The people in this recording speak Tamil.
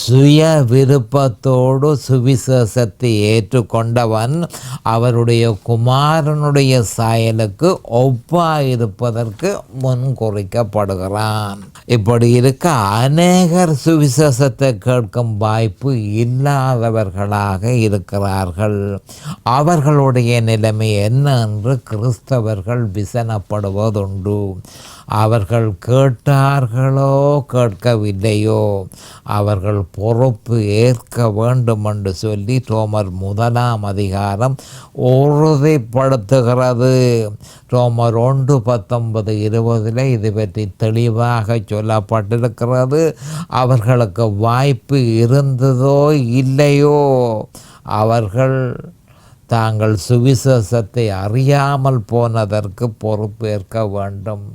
சுய விருப்பத்தோடு சுவிசேஷத்தை ஏற்றுக்கொண்டவன் அவருடைய குமாரனுடைய சாயலுக்கு ஒப்பாயிருப்பதற்கு முன்குறிக்கப்படுகிறான். இப்படி இருக்க அநேகர் சுவிசேஷத்தை கேட்கும் வாய்ப்பு இல்லாதவர்களாக இருக்கிறார்கள். அவர்களுடைய நிலைமை என்ன என்று கிறிஸ்தவர்கள் விசனப்படுவதுண்டு. அவர்கள் கேட்டார்களோ கேட்கவில்லையோ அவர்கள் பொறுப்பு ஏற்க வேண்டும் என்று சொல்லி ரோமர் 1 அதிகாரம் உறுதிப்படுத்துகிறது. ரோமர் 1:19-20 இது பற்றி தெளிவாக சொல்லப்பட்டிருக்கிறது. அவர்களுக்கு வாய்ப்பு இருந்ததோ இல்லையோ அவர்கள் தாங்கள் சுவிசேஷத்தை அறியாமல் போனதற்கு பொறுப்பேற்க வேண்டும்.